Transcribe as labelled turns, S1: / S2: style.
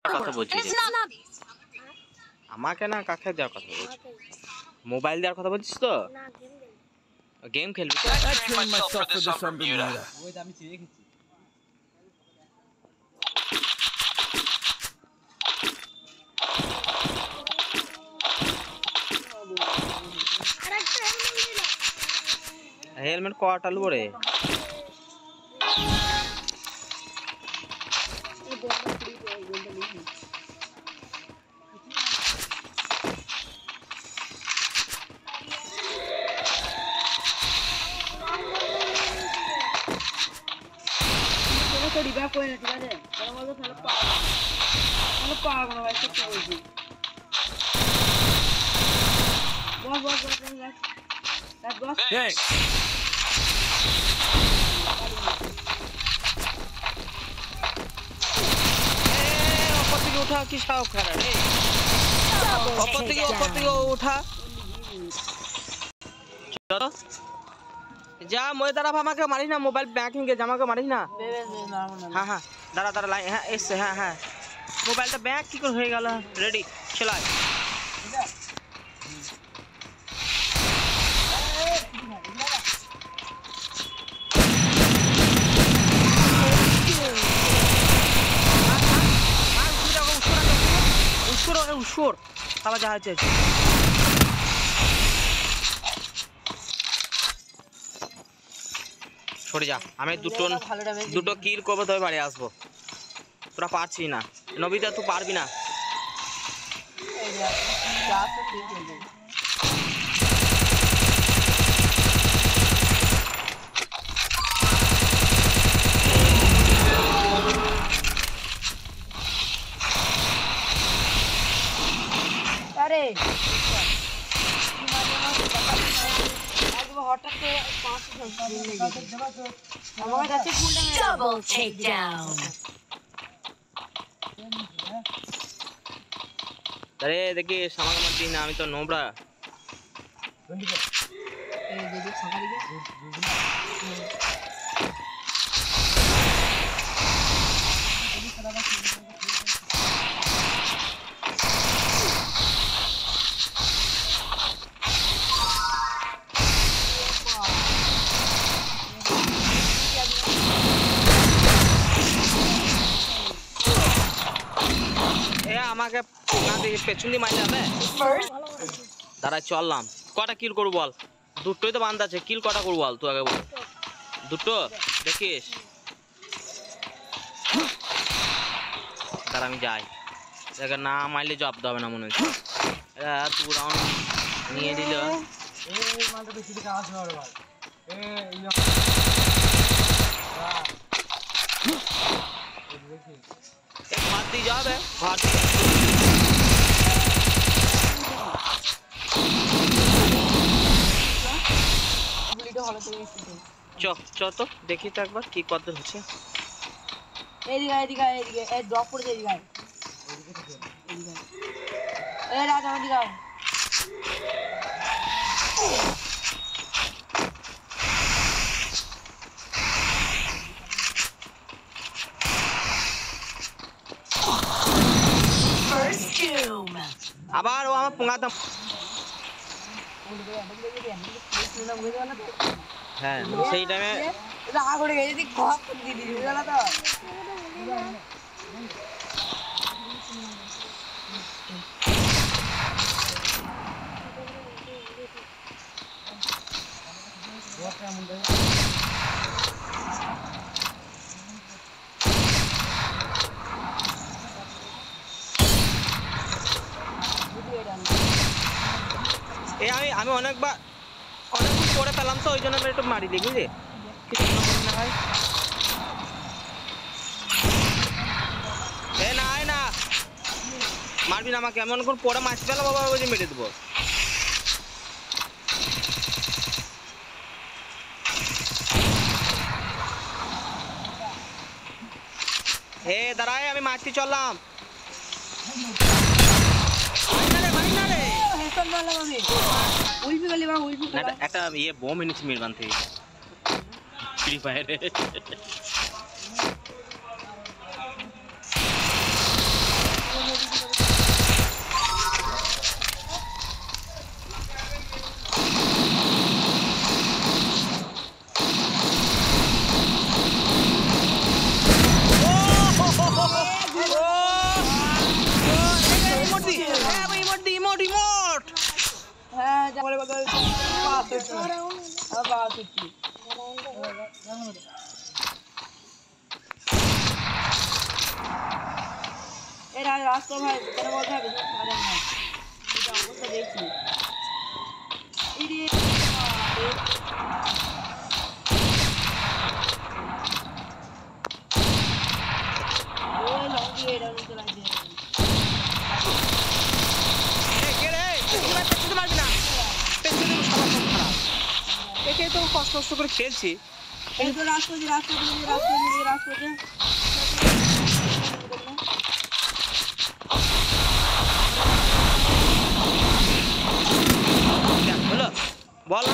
S1: কথা বলছি আমাকে না কাকে দেওয়ার কথা বলছি মোবাইল দেওয়ার কথা বলছিস তো গেম খেলবি হেলমেট কটা লব রে
S2: रिवाइव कोई नहीं ठीक है चलो बोलो थाने पागल ना भाई सब बोलती बॉस थैंक्स
S1: ऊपर से उठा कि साफ खड़ा रे ऊपर से उठा चलो जा मोए तरफ আমাকে মারিস না মোবাইল ব্যাকিং কে জামাকে মারিস না হ্যাঁ হ্যাঁ দাঁড়া লাইন হ্যাঁ এসে হ্যাঁ মোবাইলটা ব্যাক কি করে হয়ে গেল রেডি চলা উস্কর তাহলে যা হচ্ছে छोड़ जा हमें दुटो किल करबो तबे बाड़ी आसबो तोरा पारछि ना नबिता तू पारबि ना
S2: अरे
S3: Double takedown.
S1: अरे देखिए सामान मत दीना আমি তো নোবড়া আমাকে না দিয়ে পেছন দিয়ে মাইরা দে দাঁড়া চললাম কটা কিল করব বল দুটোই তো বান্দা আছে কিল কটা করব বল তুই আগে বল দুটো দেখিস দাঁড়া আমি যাই দেখে না মাইলে জব দেবে না মনে হচ্ছে তুই রাউন্ড নিয়ে দিল এই মালটা বেশি দিকে আসবে আরে ভাই एक भारती जॉब है भारती चो तो देखी तो एक बार की कदर होছে
S2: এদিকে এই ড্রপ করে দে এদিকে এই রাজা এদিকে
S1: আবার ও আমার পুঙ্গাতা হ্যাঁ সেই টাইমে
S2: রাগ করে গেছে তুই খপ করে দিলি জানা তো
S1: এই আমি অনেকবার অনেকক্ষণ পরে পেলাম তো ওই জন্য আমি একটু মারি দিই বুঝলি না ভাই এ না মারবি না আমাকে এমন কোন পরে মাছ পেলাম বাবা ওই যে মেরে দেবো হে দাঁড়ায় আমি মাছটি চললাম একটা ইয়ে বোম এনেছি মিরবান থেকে ফ্রি ফায়ারে
S2: হ্যাঁ যা বলে কথা পাস হচ্ছে পাস হচ্ছে এরা রাস্তা ভাই দোকানে বলতে হবে সারা না এটা অবস্থা দেখছি ইডি ওই লং দিয়ে এটা নিতে লাগে
S1: কে রে পেছনে মারবি না পেছনে সবার সব খারাপ একে তো কষ্ট কষ্ট করে খেলছি
S2: এই তো রাস্তা দিয়ে
S1: হলো বল